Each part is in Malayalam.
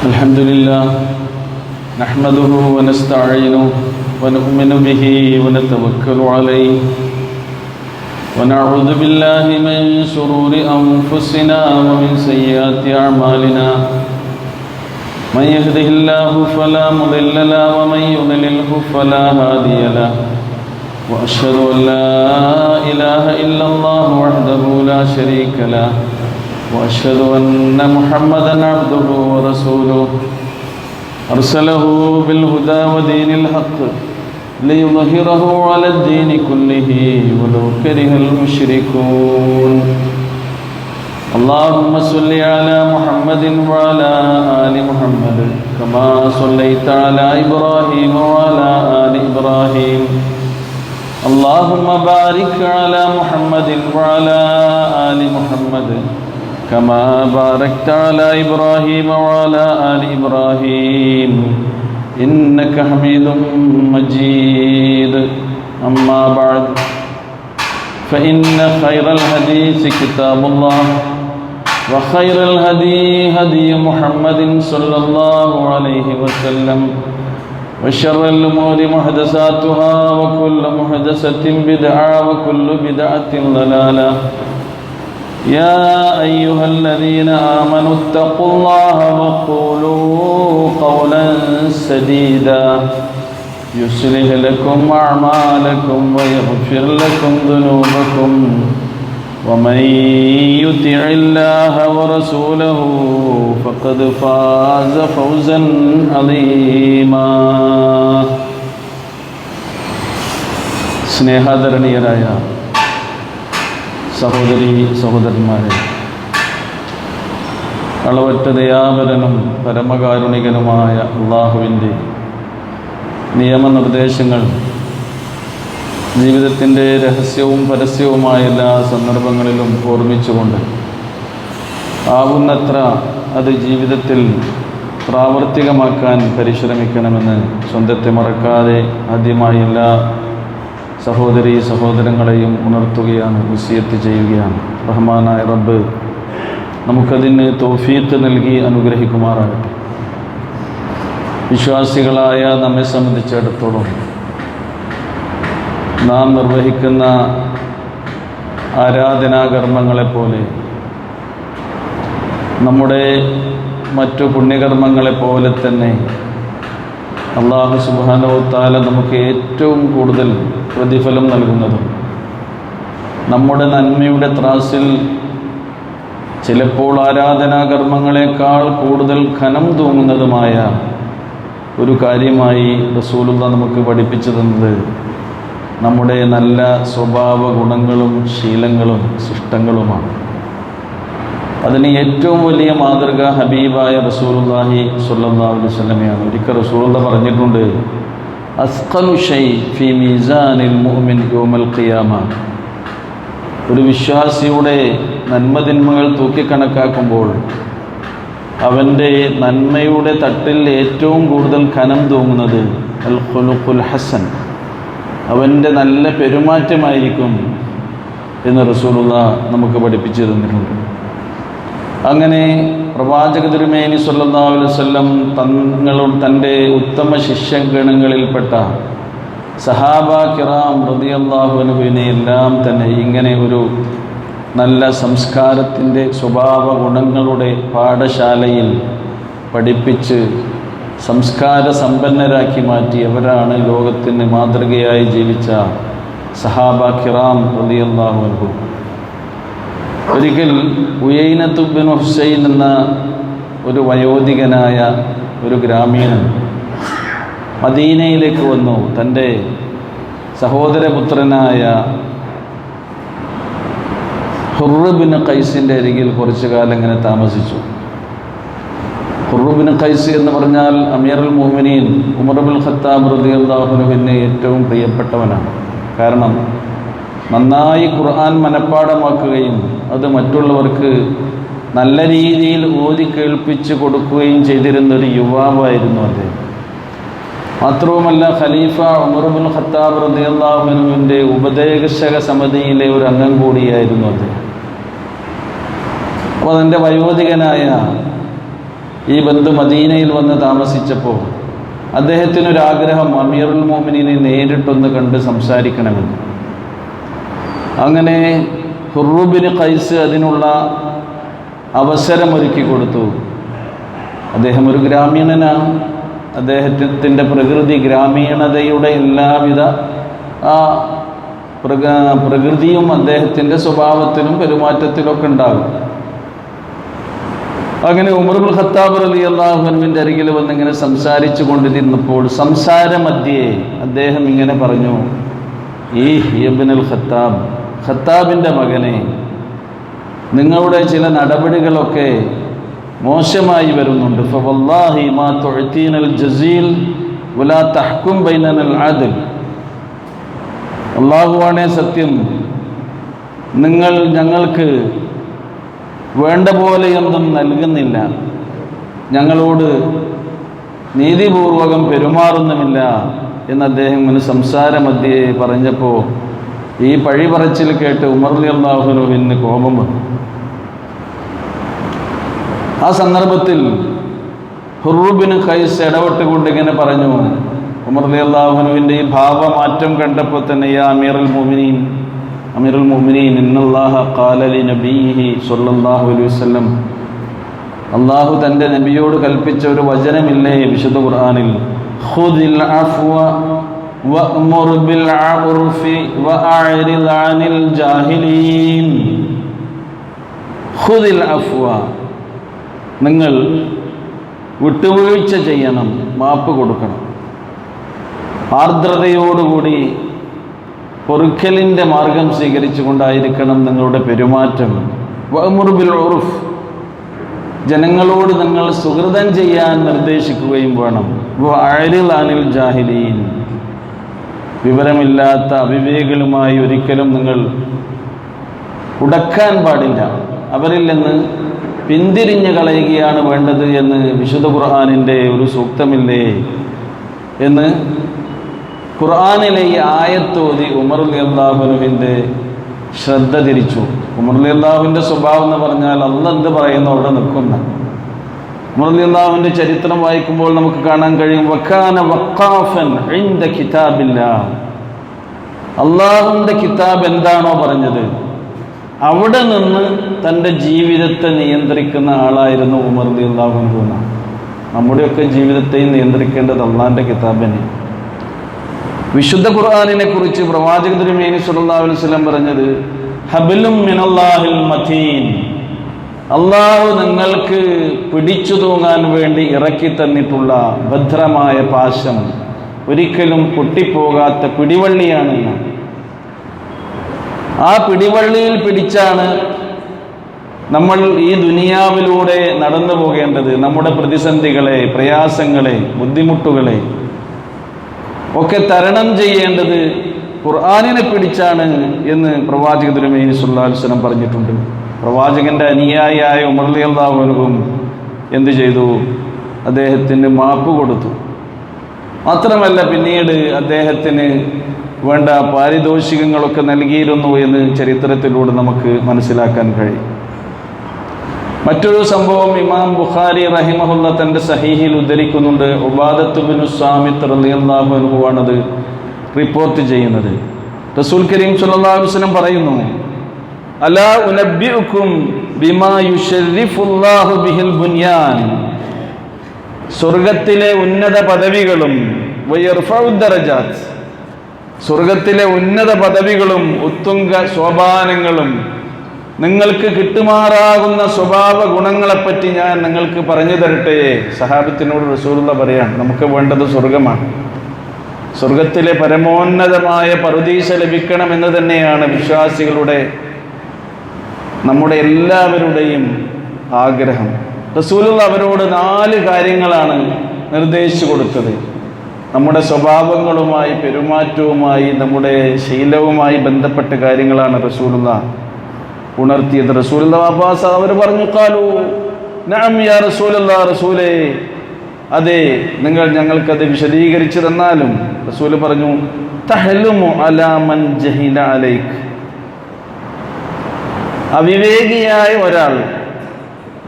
الحمد لله نحمده ونستعينه ونؤمن به ونتوكل عليه ونعوذ بالله من شرور أنفسنا ومن سيئات أعمالنا من يهده الله فلا مضل له ومن يضلله فلا هادي له وأشهد أن لا إله إلا الله وحده لا شريك له وأشهد أن محمدًا عبده ورسوله أرسله بالهدى ودين الحق ليظهره على الدين كله ولو كره المشركون اللهم صل على محمد وعلى آل محمد كما صليت على إبراهيم وعلى آل إبراهيم اللهم بارك على محمد وعلى آل محمد كما باركت على إبراهيم وعلى آل إبراهيم إنك حميد مجيد أما بعد فإن خير الحديث كتاب الله وخير الهدي هدي محمد صلى الله عليه وسلم وشر الأمور محدثاتها وكل محدثة بدعة وكل بدعة ضلالة يا أيها الذين آمنوا اتقوا الله وقولوا قولا سديدا يصلح لكم أعمالكم ويغفر لكم ذنوبكم ومن يطع الله ورسوله فقد فاز فوزا عظيما സ്നേഹാദരണീയരായ സഹോദരീ സഹോദരന്മാരെ, അളവറ്റ ദയാപരനും പരമകാരുണികനുമായ അല്ലാഹുവിൻ്റെ നിയമനിർദ്ദേശങ്ങൾ ജീവിതത്തിൻ്റെ രഹസ്യവും പരസ്യവുമായ എല്ലാ സന്ദർഭങ്ങളിലും ഓർമ്മിച്ചുകൊണ്ട് ആവുന്നത്ര അത് ജീവിതത്തിൽ പ്രാവർത്തികമാക്കാൻ പരിശ്രമിക്കണമെന്ന് സ്വന്തത്തെ മറക്കാതെ ആദ്യമായി എല്ലാ സഹോദരീ സഹോദരങ്ങളെയും ഉണർത്തുകയാണ്, വസിയത്ത് ചെയ്യുകയാണ്. റഹ്മാനായ റബ്ബ് നമുക്കതിന് തൗഫീഖ് നൽകി അനുഗ്രഹിക്കുമാറാകട്ടെ. വിശ്വാസികളായ നമ്മെ സംബന്ധിച്ചിടത്തോളം നാം നിർവഹിക്കുന്ന ആരാധനാകർമ്മങ്ങളെപ്പോലെ നമ്മുടെ മറ്റു പുണ്യകർമ്മങ്ങളെപ്പോലെ തന്നെ അല്ലാഹു സുബ്ഹാനഹു വ തആല നമുക്ക് ഏറ്റവും കൂടുതൽ പ്രതിഫലം നൽകുന്നതും നമ്മുടെ നന്മയുടെ ത്രാസിൽ ചിലപ്പോൾ ആരാധനാകർമ്മങ്ങളെക്കാൾ കൂടുതൽ ഖനം തൂങ്ങുന്നതുമായ ഒരു കാര്യമായി റസൂലുള്ളാഹി നമുക്ക് പഠിപ്പിച്ചു തന്നത് നമ്മുടെ നല്ല സ്വഭാവ ഗുണങ്ങളും ശീലങ്ങളും ശിഷ്ടങ്ങളുമാണ്. അതിന് ഏറ്റവും വലിയ മാതൃക ഹബീബായ റസൂലുള്ളാഹി സ്വല്ലല്ലാഹു അലൈഹി വസല്ലമയാണ്. ഒരിക്കൽ റസൂലുള്ളാഹി പറഞ്ഞിട്ടുണ്ട്, അസ്ഖലു ഷൈ ഫീ മീസാനിൽ മുഅ്മിൻ യൗമൽ ഖിയാമ. ഒരു വിശ്വാസിയുടെ നന്മതിന്മകൾ തൂക്കിക്കണക്കാക്കുമ്പോൾ അവൻ്റെ നന്മയുടെ തട്ടിൽ ഏറ്റവും കൂടുതൽ ഖനം തൂങ്ങുന്നത് അൽ ഖുലുഖുൽ ഹസൻ, അവൻ്റെ നല്ല പെരുമാറ്റമായിരിക്കും എന്ന് റസൂലുള്ളാഹി നമുക്ക് പഠിപ്പിച്ചു തന്നിട്ടുണ്ട്. അങ്ങനെ പ്രവാചക തിരുമേനി സ്വല്ലല്ലാഹു അലൈഹി വസല്ലം തൻ്റെ ഉത്തമ ശിഷ്യഗണങ്ങളിൽപ്പെട്ട സഹാബ കിറാം റളിയല്ലാഹു അൻഹുവിനെ എല്ലാം തന്നെ ഇങ്ങനെ ഒരു നല്ല സംസ്കാരത്തിൻ്റെ സ്വഭാവ ഗുണങ്ങളുടെ പാഠശാലയിൽ പഠിപ്പിച്ച് സംസ്കാര സമ്പന്നരാക്കി മാറ്റിയവരാണ് ലോകത്തിന് മാതൃകയായി ജീവിച്ച സഹാബ കിറാം റളിയല്ലാഹു അൻഹു. ഒരിക്കൽ ഉയൈനത്ത് ഇബ്നു ഹുസൈൻ എന്ന ഒരു വയോധികനായ ഒരു ഗ്രാമീണൻ മദീനയിലേക്ക് വന്നു. തൻ്റെ സഹോദരപുത്രനായ ഹുർർ ബിൻ ഖൈസിൻ്റെ അരികിൽ കുറച്ചു കാലം ഇങ്ങനെ താമസിച്ചു. ഹുർർ ബിൻ ഖൈസ് എന്ന് പറഞ്ഞാൽ അമീറുൽ മുഅ്മിനീൻ ഉമർ ഇബ്നുൽ ഖത്താബ് റളിയല്ലാഹു അൻഹുവിന് ഏറ്റവും പ്രിയപ്പെട്ടവനാണ്. കാരണം നന്നായി ഖുർആൻ മനഃപ്പാഠമാക്കുകയും അത് മറ്റുള്ളവർക്ക് നല്ല രീതിയിൽ ഓതി കേൾപ്പിച്ച് കൊടുക്കുകയും ചെയ്തിരുന്നൊരു യുവാവായിരുന്നു അദ്ദേഹം. മാത്രവുമല്ല ഖലീഫ ഉമർ ഇബ്നുൽ ഖത്താബ് റളിയല്ലാഹു അൻഹുവിൻ്റെ ഉപദേശക സമിതിയിലെ ഒരു അംഗം കൂടിയായിരുന്നു അദ്ദേഹം. അപ്പോൾ അതിൻ്റെ വയോധികനായ ഈ ബന്ധു മദീനയിൽ വന്ന് താമസിച്ചപ്പോൾ അദ്ദേഹത്തിനൊരാഗ്രഹം അമീറുൽ മോമിനീനെ നേരിട്ടൊന്ന് കണ്ട് സംസാരിക്കണമെന്ന്. അങ്ങനെ ഹുർറു ബിൻ ഖൈസ് അതിനുള്ള അവസരമൊരുക്കി കൊടുത്തു. അദ്ദേഹം ഒരു ഗ്രാമീണനാണ്. അദ്ദേഹത്തിൻ്റെ പ്രകൃതി ഗ്രാമീണതയുടെ എല്ലാവിധ പ്രകൃതിയും അദ്ദേഹത്തിൻ്റെ സ്വഭാവത്തിലും പെരുമാറ്റത്തിലൊക്കെ ഉണ്ടാകും. അങ്ങനെ ഉമർ ഇബ്നുൽ ഖത്താബ് റളിയല്ലാഹു അൻഹുവിൻ്റെ അരികിൽ വന്നിങ്ങനെ സംസാരിച്ചു കൊണ്ടിരുന്നപ്പോൾ സംസാരമധ്യേ അദ്ദേഹം ഇങ്ങനെ പറഞ്ഞു, ഈ ഇബ്നുൽ ഖത്താബ്, ഖത്താബിൻ്റെ മകനെ, നിങ്ങളുടെ ചില നടപടികളൊക്കെ മോശമായി വരുന്നുണ്ട്. ഫവല്ലാഹി മാ തുഅ്തീനൽ ജസീൽ വലാ തഹ്കും ബൈനനൽ അദ്ൽ. അല്ലാഹുവാണേ സത്യം, നിങ്ങൾ ഞങ്ങൾക്ക് വേണ്ട പോലെയൊന്നും നൽകുന്നില്ല, ഞങ്ങളോട് നീതിപൂർവകം പെരുമാറുന്നുമില്ല എന്ന് അദ്ദേഹം ഇങ്ങനെ സംസാരമധ്യേ പറഞ്ഞപ്പോൾ ഈ പഴി പറച്ചിൽ കേട്ട് ഉമർ റളിയല്ലാഹു അൻഹുവിന് കോപം വന്നു. ആ സന്ദർഭത്തിൽ ഹുർറു ബിൻ ഖൈസ് ഇടപെട്ടുകൊണ്ട് ഇങ്ങനെ പറഞ്ഞു, ഉമർ റളിയല്ലാഹു അൻഹുവിൻ്റെ ഈ ഭാവമാറ്റം കണ്ടപ്പോൾ തന്നെ, യാ അമീറുൽ മുഅ്മിനീൻ ഇന്നല്ലാഹ ഖാല ലി നബിയിഹി സ്വല്ലല്ലാഹു അലൈഹി വസല്ലം, അല്ലാഹു തൻ്റെ നബിയോട് കൽപ്പിച്ച ഒരു വചനമില്ലേ വിശുദ്ധ ഖുർആനിൽ, ഖുദിൽ അഫ്വ വഅ്മുർ ബിൽ അർഫി വഅഅ്രിദ് അനിൽ ജാഹിലീൻ. ഖുദിൽ അഫ്വ, നിങ്ങൾ വിട്ടുവീഴ്ച ചെയ്യണം, മാപ്പ് കൊടുക്കണം, ആർദ്രതയോടുകൂടി പൊറുക്കലിൻ്റെ മാർഗം സ്വീകരിച്ചുകൊണ്ടായിരിക്കണം നിങ്ങളുടെ പെരുമാറ്റം. വഅ്മുർ ബിൽ ഉർഫ്, ജനങ്ങളോട് നിങ്ങൾ സുഹൃതം ചെയ്യാൻ നിർദ്ദേശിക്കുകയും വേണം. വഅഅ്രിദ് അനിൽ ജാഹിലീൻ, വിവരമില്ലാത്ത അവിവേകികളുമായി ഒരിക്കലും നിങ്ങൾ ഉടക്കാൻ പാടില്ല, അവരിൽ നിന്ന് പിന്തിരിഞ്ഞു കളയുകയാണ് വേണ്ടത് എന്ന് വിശുദ്ധ ഖുർആനിൻ്റെ ഒരു സൂക്തമില്ലേ എന്ന് ഖുർആനിലെ ഈ ആയത്തോതി ഉമർ റളിയല്ലാഹു അൻഹുവിൻ്റെ ശ്രദ്ധ തിരിച്ചു. ഉമർ റളിയല്ലാഹുവിൻ്റെ സ്വഭാവം എന്ന് പറഞ്ഞാൽ അല്ലാഹ് എന്ത് പറയുന്നു അവിടെ നിൽക്കുന്ന. ഉമർ റളിയല്ലാഹുവിൻ്റെ ചരിത്രം വായിക്കുമ്പോൾ നമുക്ക് കാണാൻ കഴിയും, വക്കാന വഖാഫൻ ഇൻദ കിതാബില്ലാഹ്, അല്ലാഹുവിൻ്റെ കിതാബ് എന്താണോ പറഞ്ഞത് അവിടെ നിന്ന് തൻ്റെ ജീവിതത്തെ നിയന്ത്രിക്കുന്ന ആളായിരുന്നു ഉമർ റളിയല്ലാഹു അൻഹു. നമ്മുടെയൊക്കെ ജീവിതത്തെയും നിയന്ത്രിക്കേണ്ടത് അള്ളാഹിൻ്റെ കിതാബിനെ. വിശുദ്ധ ഖുർആനിനെ കുറിച്ച് പ്രവാചക തിരുമേനി സ്വല്ലല്ലാഹു അലൈഹി വസല്ലം പറഞ്ഞത്, ഹബ്ലും മിനല്ലാഹിൽ മതീൻ, അള്ളാഹു നിങ്ങൾക്ക് പിടിച്ചു തൂങ്ങാൻ വേണ്ടി ഇറക്കി തന്നിട്ടുള്ള ഭദ്രമായ പാശം, ഒരിക്കലും പൊട്ടിപ്പോകാത്ത പിടിവള്ളിയാണ്. ആ പിടിവള്ളിയിൽ പിടിച്ചാണ് നമ്മൾ ഈ ദുനിയാവിലൂടെ നടന്നു പോകേണ്ടത്. നമ്മുടെ പ്രതിസന്ധികളെ, പ്രയാസങ്ങളെ, ബുദ്ധിമുട്ടുകളെ ഒക്കെ തരണം ചെയ്യേണ്ടത് ഖുർആനിനെ പിടിച്ചാണ് എന്ന് പ്രവാചക തിരുമേനി സ്വല്ലല്ലാഹു അലൈഹി വസല്ലം പറഞ്ഞിട്ടുണ്ട്. പ്രവാചകൻ്റെ അനുയായിയായ ഉമർ റളിയല്ലാഹു അൻഹു എന്ത് ചെയ്തു? അദ്ദേഹത്തിന് മാപ്പ് കൊടുത്തു. മാത്രമല്ല പിന്നീട് അദ്ദേഹത്തിന് വേണ്ട പാരിതോഷികങ്ങളൊക്കെ നൽകിയിരുന്നു എന്ന് ചരിത്രത്തിലൂടെ നമുക്ക് മനസ്സിലാക്കാൻ കഴിയും. മറ്റൊരു സംഭവം ഇമാം ബുഖാരി റഹിമഹുല്ല തൻ്റെ സഹീഹിൽ ഉദ്ധരിക്കുന്നുണ്ട്. ഉബാദത്ത് ബിനു സാമിത്ത് റളിയല്ലാഹു അൻഹു ആണത് റിപ്പോർട്ട് ചെയ്യുന്നത്. റസൂൽ കരീം സ്വല്ലല്ലാഹു അലൈഹി വസല്ലം പറയുന്നു, അലാ ഉനബ്ബിഉകും ബിമാ യുശർരിഫുല്ലാഹു ബിഹിൽ ബുനിയാൻ, സ്വർഗത്തിലെ ഉന്നത പദവികളും വയർഫഉ ദറജാത്ത്, സ്വർഗത്തിലെ ഉന്നത പദവികളും ഉത്തുംഗ സോപാനങ്ങളും നിങ്ങൾക്ക് കിട്ടുമാറാകുന്ന സ്വഭാവ ഗുണങ്ങളെപ്പറ്റി ഞാൻ നിങ്ങൾക്ക് പറഞ്ഞു തരട്ടെ. സഹാബത്തിനോട് റസൂലുള്ളാഹി പറയാണ്, നമുക്ക് വേണ്ടത് സ്വർഗമാണ്. സ്വർഗത്തിലെ പരമോന്നതമായ പറുദീസ ലഭിക്കണമെന്ന് തന്നെയാണ് വിശ്വാസികളുടെ, നമ്മുടെ എല്ലാവരുടെയും ആഗ്രഹം. റസൂലുള്ളാഹി അവരോട് 4 കാര്യങ്ങളാണ് നിർദ്ദേശിച്ചു കൊടുത്തത്. നമ്മുടെ സ്വഭാവങ്ങളുമായി, പെരുമാറ്റവുമായി, നമ്മുടെ ശീലവുമായി ബന്ധപ്പെട്ട കാര്യങ്ങളാണ് റസൂലുള്ളാഹി ഉണർത്തിയത്. റസൂലുള്ളാഹി അബ്ബാസ് അവർ പറഞ്ഞു, ഖാലു നഅം യാ റസൂലല്ലാഹ്, റസൂലേ അതെ, നിങ്ങൾ ഞങ്ങൾക്കത് വിശദീകരിച്ചു തന്നാലും. റസൂൽ പറഞ്ഞു, തഹലുമു അലാ മൻ ജഹില അലൈക്, അവിവേകിയായ ഒരാൾ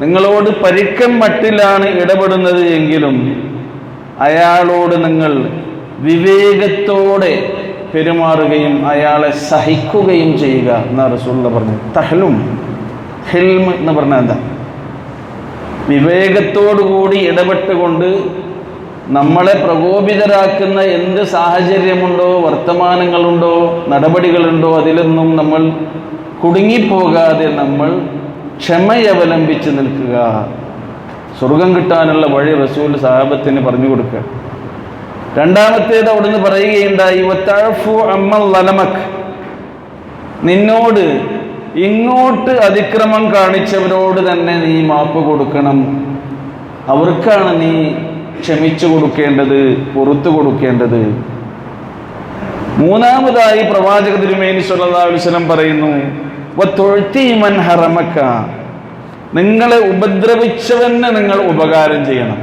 നിങ്ങളോട് പരുക്കൻ മട്ടിലാണ് ഇടപെടുന്നത് എങ്കിലും അയാളോട് നിങ്ങൾ വിവേകത്തോടെ പെരുമാറുകയും അയാളെ സഹിക്കുകയും ചെയ്യുക എന്നാ റസൂലുള്ളാഹി പറഞ്ഞു. തഹ്ലും, ഹിൽം എന്ന് പറഞ്ഞാൽ എന്താ? വിവേകത്തോടുകൂടി ഇടപെട്ടുകൊണ്ട് നമ്മളെ പ്രകോപിതരാക്കുന്ന എന്ത് സാഹചര്യമുണ്ടോ, വർത്തമാനങ്ങളുണ്ടോ, നടപടികളുണ്ടോ, അതിലൊന്നും നമ്മൾ കുടുങ്ങിപ്പോകാതെ നമ്മൾ ക്ഷമയവലംബിച്ച് നിൽക്കുക. സ്വർഗം കിട്ടാനുള്ള വഴി റസൂൽ സഹാബത്തിന് പറഞ്ഞു കൊടുക്കുക. രണ്ടാമത്തേത് അവിടുന്ന് പറയുകയുണ്ടായി, വതഅഫു അമ്മൻ ലലമക്, നിന്നോട് ഇങ്ങോട്ട് അതിക്രമം കാണിച്ചവരോട് തന്നെ നീ മാപ്പ് കൊടുക്കണം. അവർക്കാണ് നീ ക്ഷമിച്ചു കൊടുക്കേണ്ടത്, പുറത്തു കൊടുക്കേണ്ടത്. മൂന്നാമതായി പ്രവാചക തിരുമേനി സ്വല്ലല്ലാഹു അലൈഹി വസല്ലം പറയുന്നു, വതുഅതി മൻ ഹറമക, നിങ്ങളെ ഉപദ്രവിച്ചവന് നിങ്ങൾ ഉപകാരം ചെയ്യണം.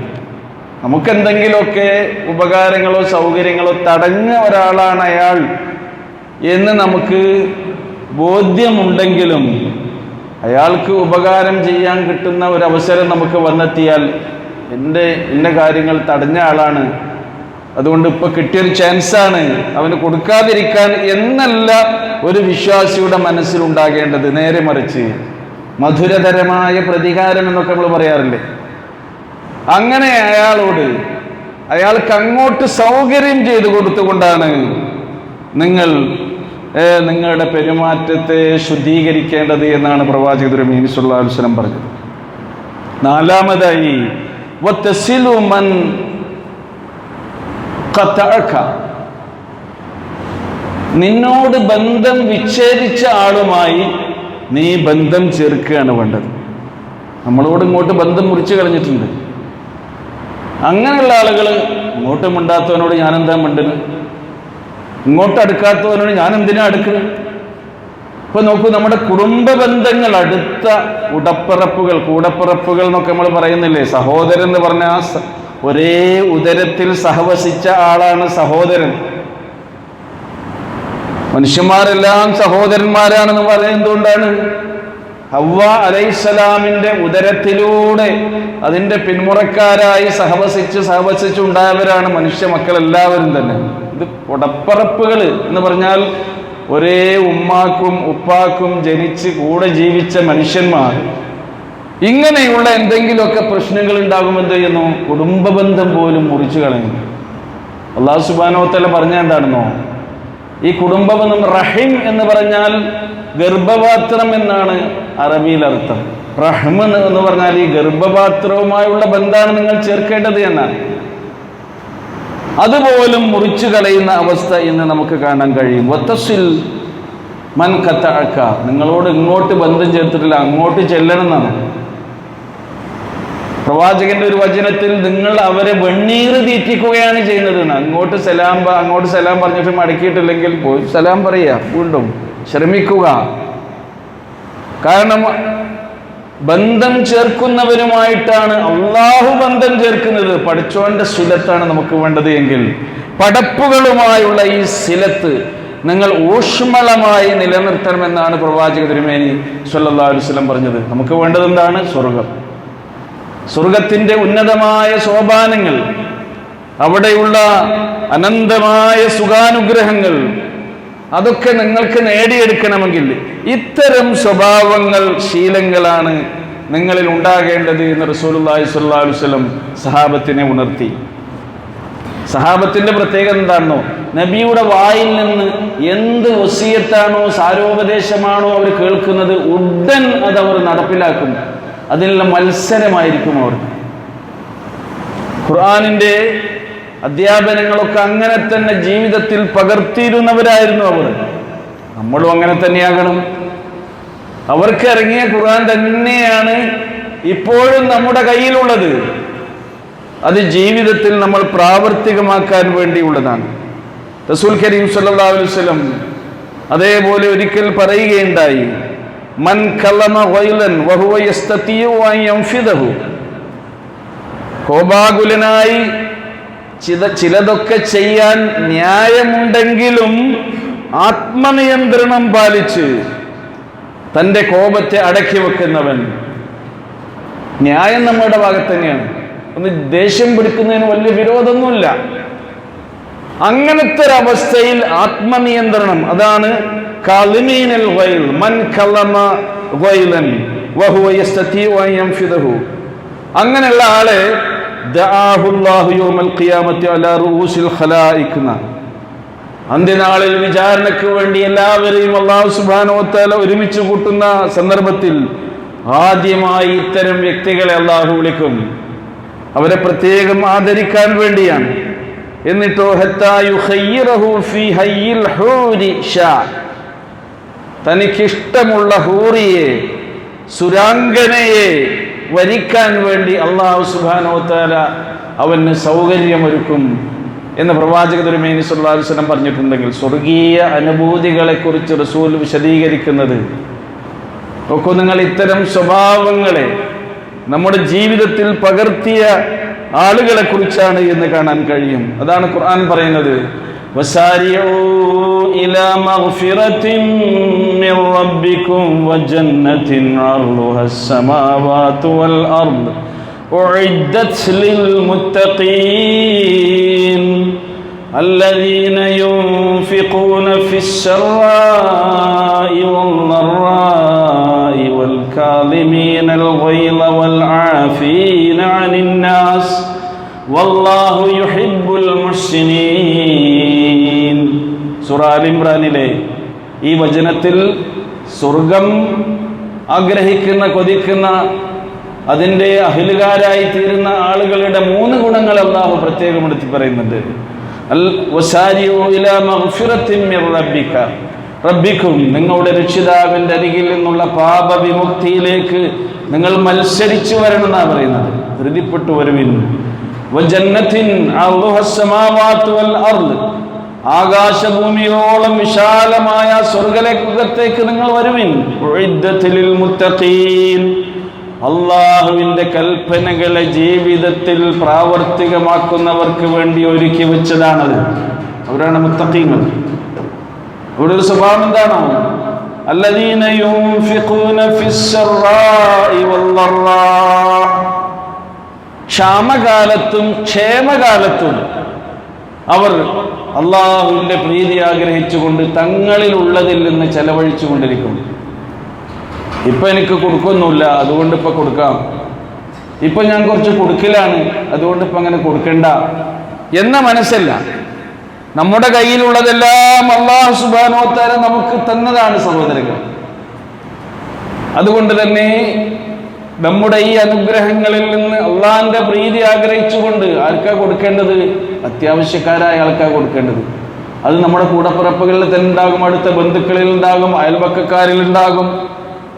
നമുക്കെന്തെങ്കിലുമൊക്കെ ഉപകാരങ്ങളോ സൗകര്യങ്ങളോ തടഞ്ഞ ഒരാളാണ് അയാൾ എന്ന് നമുക്ക് ബോധ്യമുണ്ടെങ്കിലും അയാൾക്ക് ഉപകാരം ചെയ്യാൻ കിട്ടുന്ന ഒരവസരം നമുക്ക് വന്നെത്തിയാൽ എൻ്റെ കാര്യങ്ങൾ തടഞ്ഞ ആളാണ്, അതുകൊണ്ട് ഇപ്പൊ കിട്ടിയൊരു ചാൻസാണ്, അവന് കൊടുക്കാതിരിക്കാൻ എന്നല്ല ഒരു വിശ്വാസിയുടെ മനസ്സിലുണ്ടാകേണ്ടത്. നേരെ മറിച്ച് മധുരതരമായ പ്രതികാരം എന്നൊക്കെ നമ്മൾ പറയാറില്ലേ, അങ്ങനെ അയാൾക്ക് അങ്ങോട്ട് സൗകര്യം ചെയ്തു കൊടുത്തുകൊണ്ടാണ് നിങ്ങൾ നിങ്ങളുടെ പെരുമാറ്റത്തെ ശുദ്ധീകരിക്കേണ്ടത് എന്നാണ് പ്രവാചക തിരുമേനി സ്വല്ലല്ലാഹു അലൈഹി വസല്ലം പറഞ്ഞത്. നാലാമതായി വതസിലു മൻ ഖതഅക, നിന്നോട് ബന്ധം വിച്ഛേദിച്ച ആളുമായി നീ ബന്ധം ചേർക്കുകയാണ് വേണ്ടത്. നമ്മളോട് ഇങ്ങോട്ട് ബന്ധം മുറിച്ചു കളഞ്ഞിട്ടുണ്ട്. അങ്ങനെയുള്ള ആളുകൾ, ഇങ്ങോട്ട് മിണ്ടാത്തവനോട് ഞാനെന്താ മിണ്ടുന്നത്, ഇങ്ങോട്ട് അടുക്കാത്തവനോട് ഞാൻ എന്തിനാ അടുക്കുന്നത്? ഇപ്പൊ നോക്കൂ, നമ്മുടെ കുടുംബ ബന്ധങ്ങൾ, അടുത്ത ഉടപ്പിറപ്പുകൾ, കൂടപ്പിറപ്പുകൾ എന്നൊക്കെ നമ്മൾ പറയുന്നില്ലേ, സഹോദരൻ എന്ന് പറഞ്ഞ ഒരേ ഉദരത്തിൽ സഹവസിച്ച ആളാണ് സഹോദരൻ. മനുഷ്യന്മാരെല്ലാം സഹോദരന്മാരാണെന്ന് പറയുന്നത് എന്തുകൊണ്ടാണ്? ഹവ്വ അലൈഹിസ്സലാമിന്റെ ഉദരത്തിലൂടെ അതിന്റെ പിന്മുറക്കാരായി സഹവസിച്ചുണ്ടായവരാണ് മനുഷ്യ മക്കൾ എല്ലാവരും തന്നെ. ഇത് ഉടപ്പറപ്പുകൾ എന്ന് പറഞ്ഞാൽ ഒരേ ഉമ്മാക്കും ഉപ്പാക്കും ജനിച്ച് കൂടെ ജീവിച്ച മനുഷ്യന്മാർ. ഇങ്ങനെയുള്ള എന്തെങ്കിലുമൊക്കെ പ്രശ്നങ്ങൾ ഉണ്ടാകുമ്പോൾ എന്ത് ചെയ്യുന്നു? കുടുംബ ബന്ധം പോലും മുറിച്ചു കളയുന്നു. അല്ലാഹു സുബ്ഹാനഹു വ തആല പറഞ്ഞ എന്താണെന്നോ, ഈ കുടുംബബന്ധം, റഹിം എന്ന് പറഞ്ഞാൽ ഗർഭപാത്രം എന്നാണ് അറബിയിൽ അർത്ഥം. റഹ്മ എന്ന് പറഞ്ഞാൽ ഈ ഗർഭപാത്രവുമായുള്ള ബന്ധമാണ് നിങ്ങൾ ചേർക്കേണ്ടത് എന്നാണ്. അതുപോലും മുറിച്ചു കളയുന്ന അവസ്ഥ ഇന്ന് നമുക്ക് കാണാൻ കഴിയും. വതസിൽ മൻ ഖതഅക, നിങ്ങളോട് ഇങ്ങോട്ട് ബന്ധം ചേർത്തിട്ടില്ല, അങ്ങോട്ട് ചെല്ലണം എന്നാണ്. പ്രവാചകന്റെ ഒരു വചനത്തിൽ നിങ്ങൾ അവരെ വെണ്ണീർ തീറ്റിക്കുകയാണ് ചെയ്യുന്നത്. അങ്ങോട്ട് സലാം പറഞ്ഞിട്ട് മടക്കിയിട്ടില്ലെങ്കിൽ പോയി സലാം പറയുക, വീണ്ടും ശ്രമിക്കുക. കാരണം ബന്ധം ചേർക്കുന്നവരുമായിട്ടാണ് അള്ളാഹു ബന്ധം ചേർക്കുന്നത്. പഠിച്ചോന്റെ സിലത്താണ് നമുക്ക് വേണ്ടത് എങ്കിൽ പടപ്പുകളുമായുള്ള ഈ സിലത്ത് നിങ്ങൾ ഊഷ്മളമായി നിലനിർത്തണമെന്നാണ് പ്രവാചക തിരുമേനി സ്വല്ലല്ലാഹു അലൈഹി വസല്ലം പറഞ്ഞത്. നമുക്ക് വേണ്ടത് എന്താണ്? സ്വർഗം, സ്വർഗത്തിന്റെ ഉന്നതമായ സോപാനങ്ങൾ, അവിടെയുള്ള അനന്തമായ സുഖാനുഗ്രഹങ്ങൾ, അതൊക്കെ നിങ്ങൾക്ക് നേടിയെടുക്കണമെങ്കിൽ ഇത്തരം സ്വഭാവങ്ങൾ, ശീലങ്ങളാണ് നിങ്ങളിൽ ഉണ്ടാകേണ്ടത് എന്ന് റസൂലുള്ളാഹി സ്വല്ലല്ലാഹു അലൈഹി വസല്ലം സഹാബത്തിനെ ഉണർത്തി. സഹാബത്തിന്റെ പ്രത്യേകത എന്താണെന്നോ, നബിയുടെ വായിൽ നിന്ന് എന്ത് വസിയത്താണോ സാരോപദേശമാണോ അവർ കേൾക്കുന്നത്, ഉടൻ അതവർ നടപ്പിലാക്കും. അതിനുള്ള മത്സരമായിരിക്കും അവർ. ഖുർആനിന്റെ അധ്യാപനങ്ങളൊക്കെ അങ്ങനെ തന്നെ ജീവിതത്തിൽ പകർത്തിയിരുന്നവരായിരുന്നു അവർ. നമ്മളും അങ്ങനെ തന്നെയാകണം. അവർക്ക് ഇറങ്ങിയ ഖുർആൻ തന്നെയാണ് ഇപ്പോഴും നമ്മുടെ കയ്യിലുള്ളത്. അത് ജീവിതത്തിൽ നമ്മൾ പ്രാവർത്തികമാക്കാൻ വേണ്ടിയുള്ളതാണ്. റസൂൽ കരീം സ്വല്ലല്ലാഹു അലൈഹി വസല്ലം അതേപോലെ ഒരിക്കൽ പറയുകയുണ്ടായി, മൻ കലമ ഗൈലൻ വഹുവ യസ്തതിഉ അൻ യൻഫിദഹു, കോപാകുലനായി ചിലതൊക്കെ ചെയ്യാൻ ന്യായമുണ്ടെങ്കിലും ആത്മനിയന്ത്രണം പാലിച്ച് തൻ്റെ കോപത്തെ അടക്കി വെക്കുന്നവൻ, ന്യായം നമ്മുടെ ഭാഗത്ത് തന്നെയാണ്. ഒന്ന് ദേഷ്യം പിടിക്കുന്നതിന് വലിയ വിരോധമൊന്നുമില്ല. അങ്ങനത്തെ ഒരു അവസ്ഥയിൽ ആത്മനിയന്ത്രണം, അതാണ് കാളിമീനൽ ഗൈൽ മൻ കലമ ഗൈലൻ വഹുവ യസ്തതിഉ അൻ യൻഫിദഹു. അങ്ങനെയുള്ള ആളെ ദഅാഹുല്ലാഹു യൗമൽ ഖിയാമത്തി അലാ റൂസിൽ ഖലായിക്. അന്ത്യനാളിൽ വിചാരണയ്ക്ക് വേണ്ടി എല്ലാവരെയും അല്ലാഹു സുബ്ഹാനഹു വ തആല ഒരുമിച്ച് കൂട്ടുന്ന സന്ദർഭത്തിൽ ആദ്യമായി ഇത്തരം വ്യക്തികളെ അല്ലാഹു വിളിക്കും. അവരെ പ്രത്യേകം ആദരിക്കാൻ വേണ്ടിയാണ്. എന്നിട്ടോ ഹത്താ യുഖയ്യിറഹു ഫീ ഹയ്യിൽ ഹൂരി ഷാ, തനിക്കിഷ്ടമുള്ള ഹൂറിയെ, സുരാംഗനയെ വരിക്കാൻ വേണ്ടി അല്ലാഹു സുബ്ഹാനഹു വ തആല അവന് സൗകര്യമൊരുക്കും എന്ന് പ്രവാചക തിരുമേനി സല്ലല്ലാഹു അലൈഹി വസല്ലം പറഞ്ഞിട്ടുണ്ടെങ്കിൽ, സ്വർഗീയ അനുഭൂതികളെ കുറിച്ച് റസൂൽ വിശദീകരിക്കുന്നത് ഒക്കെ നിങ്ങൾ ഇത്തരം സ്വഭാവങ്ങളെ നമ്മുടെ ജീവിതത്തിൽ പകർത്തിയ ആളുകളെ കുറിച്ചാണ് എന്ന് കാണാൻ കഴിയും. അതാണ് ഖുർആൻ പറയുന്നത്, വസാരിഊ ഇലാ മഗ്ഫിറത്തിൻ മിർ റബ്ബികും വജന്നത്തിൻ അർളുഹസ് സമാവാതു വൽ അർദ് ഉഇദ്ദത് ലിൽ മുത്തഖീൻ الذين ينفقون في السراء والضراء والكاظمين الغيظ والعافين عن الناس والله يحب المحسنين. സൂറ ആൽ ഇംറാനിലെ ഈ വചനത്തിൽ സ്വർഗം ആഗ്രഹിക്കുന്ന, കൊതിക്കുന്ന, അതിൻ്റെ അഹിലുകാരായി തീരുന്ന ആളുകളുടെ 3 ഗുണങ്ങൾ അല്ലാഹു പ്രത്യേകം എടുത്ത് പറയുന്നുണ്ട്. റബ്ബിക്കും, നിങ്ങളുടെ രക്ഷിതാവിന്റെ അരികിൽ നിന്നുള്ള പാപവിമുക്തിയിലേക്ക് നിങ്ങൾ മത്സരിച്ചു വരണം എന്നാണ് പറയുന്നത്. ധൃതിപ്പെട്ടു വരുവിൻ. വജന്നത്തിൻ അർളുഹസ് സമാവാതു വൽ അർദ്, ആകാശഭൂമിയോളം വിശാലമായ സ്വർഗ്ഗലോകത്തേക്ക് നിങ്ങൾ വരുവിൻ. ഉഇദ്ദത് ലിൽ മുത്തഖീൻ, അള്ളാഹുവിന്റെ കൽപ്പനകളെ ജീവിതത്തിൽ പ്രാവർത്തികമാക്കുന്നവർക്ക് വേണ്ടി ഒരുക്കി വെച്ചതാണത്. അവരാണ് മുത്തഖീങ്ങൾ. ഇവിടെ ഒരു സ്വഭാവം എന്താണോ, അല്ലദീന യുൻഫിഖൂന ഫിസ്സറാഇ വല്ലറാ, ക്ഷാമകാലത്തും ക്ഷേമകാലത്തും അവർ അള്ളാഹുവിന്റെ പ്രീതി ആഗ്രഹിച്ചുകൊണ്ട് തങ്ങളിലുള്ളതിൽ നിന്ന് ചെലവഴിച്ചു കൊണ്ടിരിക്കും. ഇപ്പൊ എനിക്ക് കൊടുക്കൊന്നുമില്ല, അതുകൊണ്ട് ഇപ്പൊ കൊടുക്കാം. ഇപ്പൊ ഞാൻ കുറച്ച് കൊടുക്കലാണ്, അതുകൊണ്ട് ഇപ്പൊ അങ്ങനെ കൊടുക്കണ്ട എന്ന മനസ്സല്ല. നമ്മുടെ കയ്യിലുള്ളതെല്ലാം അല്ലാഹു സുബ്ഹാനഹു വ തആല നമുക്ക് തന്നതാണ് സഹോദരങ്ങൾ. അതുകൊണ്ട് തന്നെ നമ്മുടെ ഈ അനുഗ്രഹങ്ങളിൽ നിന്ന് അള്ളാഹിന്റെ പ്രീതി ആഗ്രഹിച്ചുകൊണ്ട് ആർക്കാ കൊടുക്കേണ്ടത്? അത്യാവശ്യക്കാരായ ആൾക്കാ കൊടുക്കേണ്ടത്. അത് നമ്മുടെ കൂടപ്പിറപ്പുകളിൽ തന്നെ ഉണ്ടാകും, അടുത്ത ബന്ധുക്കളിൽ ഉണ്ടാകും, അയൽപക്കക്കാരിൽ ഉണ്ടാകും,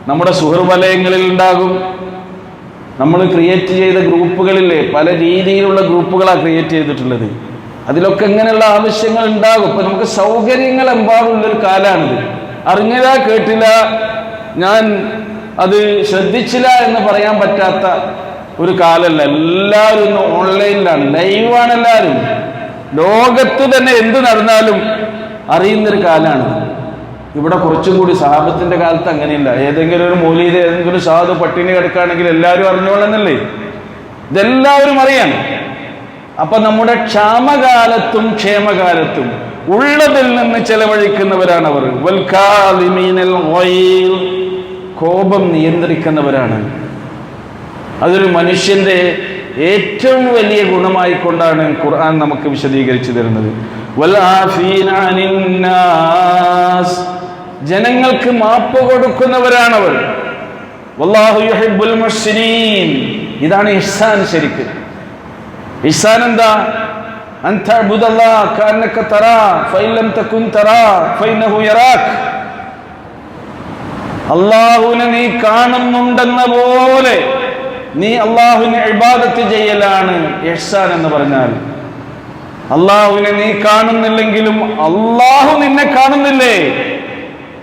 നമ്മുടെ സുഹൃവലയങ്ങളിൽ ഉണ്ടാകും. നമ്മൾ ക്രിയേറ്റ് ചെയ്ത ഗ്രൂപ്പുകളിലെ പല രീതിയിലുള്ള ഗ്രൂപ്പുകളാണ് ക്രിയേറ്റ് ചെയ്തിട്ടുള്ളത്. അതിലൊക്കെ ഇങ്ങനെയുള്ള ആവശ്യങ്ങൾ ഉണ്ടാകും. ഇപ്പം നമുക്ക് സൗകര്യങ്ങൾ എമ്പാടുള്ളൊരു കാലമാണിത്. അറിഞ്ഞില്ല, കേട്ടില്ല, ഞാൻ അത് ശ്രദ്ധിച്ചില്ല എന്ന് പറയാൻ പറ്റാത്ത ഒരു കാലമല്ല. എല്ലാവരും ഇന്ന് ഓൺലൈനിലാണ്, ലൈവാണ്. എല്ലാവരും ലോകത്ത് തന്നെ എന്ത് നടന്നാലും അറിയുന്നൊരു കാലമാണ്. ഇവിടെ കുറച്ചും കൂടി സഹാബത്തിന്റെ കാലത്ത് അങ്ങനെയില്ല. ഏതെങ്കിലും ഒരു മൗലീദ്, ഏതെങ്കിലും സാധു പട്ടിണി കിടക്കുകയാണെങ്കിൽ എല്ലാവരും അറിഞ്ഞോളന്നല്ലേ, ഇതെല്ലാവരും അറിയാം. അപ്പൊ നമ്മുടെ ക്ഷാമകാലത്തും ക്ഷേമകാലത്തും ഉള്ളതിൽ നിന്ന് ചെലവഴിക്കുന്നവരാണ് അവർ. കോപം നിയന്ത്രിക്കുന്നവരാണ്. അതൊരു മനുഷ്യന്റെ ഏറ്റവും വലിയ ഗുണമായിക്കൊണ്ടാണ് ഖുർആൻ നമുക്ക് വിശദീകരിച്ചു തരുന്നത്. ജനങ്ങൾക്ക് മാപ്പ് കൊടുക്കുന്നവരാണവർ. വല്ലാഹു യുഹിബ്ബുൽ മുഹ്സിനീൻ, ഇതാണ് ഇഹ്സാൻ. ശരിക്ക് ഇഹ്സാൻ എന്താ? അൻ തഅബുദല്ലാഹ കഅന്നക തറാ ഫഇൻ ലം തകുൻ തറാ ഫഇന്നഹു യറാക്. അല്ലാഹുവിനെ നീ കാണുന്നുണ്ടെന്ന പോലെ നീ അല്ലാഹുവിനെ ഇബാദത്ത് ചെയ്യലാണ് ഇഹ്സാൻ എന്ന് പറഞ്ഞാൽ. അല്ലാഹുവിനെ നീ കാണുന്നില്ലെങ്കിലും അല്ലാഹു നിന്നെ കാണുന്നില്ലേ,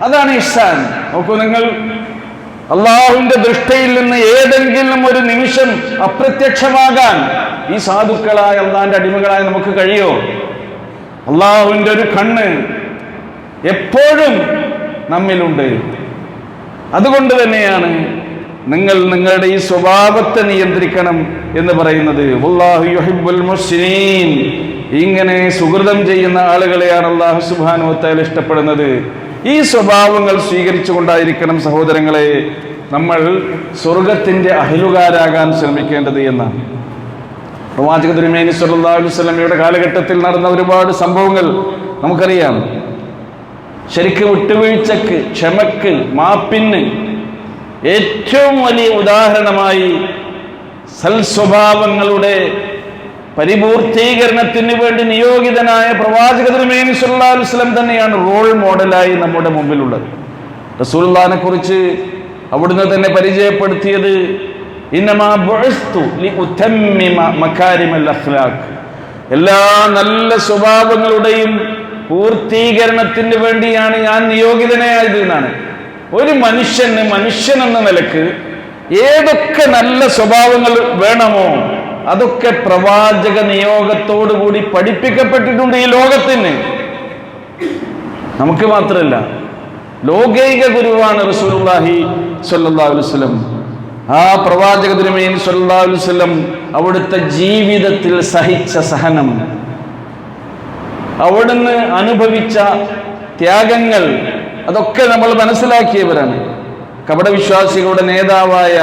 അതാണ് ഇഹ്സാൻ. നോക്കൂ, നിങ്ങൾ അല്ലാഹുവിന്റെ ദൃഷ്ടിയിൽ നിന്ന് ഏതെങ്കിലും ഒരു നിമിഷം അപ്രത്യക്ഷമാകാൻ ഈ സാധുക്കളായ അള്ളാഹിന്റെ അടിമകളായ നമുക്ക് കഴിയോ? അല്ലാഹുവിന്റെ ഒരു കണ്ണ് എപ്പോഴും നമ്മിലുണ്ട്. അതുകൊണ്ട് തന്നെയാണ് നിങ്ങൾ നിങ്ങളുടെ ഈ സ്വഭാവത്തെ നിയന്ത്രിക്കണം എന്ന് പറയുന്നത്. വല്ലാഹു യുഹിബ്ബുൽ മുഹ്സിനീൻ, ഇങ്ങനെ സുഹൃതം ചെയ്യുന്ന ആളുകളെയാണ് അല്ലാഹു സുബ്ഹാനഹു വ തആല ഇഷ്ടപ്പെടുന്നത്. ഈ സ്വഭാവങ്ങൾ സ്വീകരിച്ചുകൊണ്ടായിരിക്കണം സഹോദരങ്ങളെ നമ്മൾ സ്വർഗത്തിന്റെ അഹലുകാരാകാൻ ശ്രമിക്കേണ്ടത് എന്നാണ്. പ്രവാചക തിരുമേനി സ്വല്ലല്ലാഹു അലൈഹി വസല്ലമയുടെ കാലഘട്ടത്തിൽ നടന്ന ഒരുപാട് സംഭവങ്ങൾ നമുക്കറിയാം. ശരിക്കും വിട്ടുവീഴ്ചക്ക്, ക്ഷമക്ക്, മാപ്പിന് ഏറ്റവും വലിയ ഉദാഹരണമായി സൽസ്വഭാവങ്ങളുടെ പരിപൂർത്തീകരണത്തിന് വേണ്ടി നിയോഗിതനായ പ്രവാചക തിരുമേനി സ്വല്ലല്ലാഹു അലൈഹി വസല്ലം തന്നെയാണ് റോൾ മോഡലായി നമ്മുടെ മുമ്പിലുള്ളത്. റസൂലുള്ളാഹിനെ കുറിച്ച് അവിടുന്ന് തന്നെ പരിചയപ്പെടുത്തിയത് ഇന്നമാ ബുഇസ്തു ലിഉതമ്മിമ മകാരിമൽ അഖ്ലാഖ്, എല്ലാ നല്ല സ്വഭാവങ്ങളുടെയും പൂർത്തീകരണത്തിന് വേണ്ടിയാണ് ഞാൻ നിയോഗിതനായത് എന്നാണ്. ഒരു മനുഷ്യന് മനുഷ്യനെന്ന നിലക്ക് ഏതൊക്കെ നല്ല സ്വഭാവങ്ങൾ വേണമോ അതൊക്കെ പ്രവാചക നിയോഗത്തോടുകൂടി പഠിപ്പിക്കപ്പെട്ടിട്ടുണ്ട് ഈ ലോകത്തിന്. നമുക്ക് മാത്രമല്ല, ലോകൈക ഗുരുവാണ് റസൂലുള്ളാഹി സ്വല്ലല്ലാഹു അലൈഹി വസല്ലം. ആ പ്രവാചക തിരുമേനി സ്വല്ലല്ലാഹു അലൈഹി വസല്ലം അവിടുത്തെ ജീവിതത്തിൽ സഹിച്ച സഹനം, അവിടുന്ന് അനുഭവിച്ച ത്യാഗങ്ങൾ, അതൊക്കെ നമ്മൾ മനസ്സിലാക്കിയവരാണ്. കപടവിശ്വാസികളുടെ നേതാവായ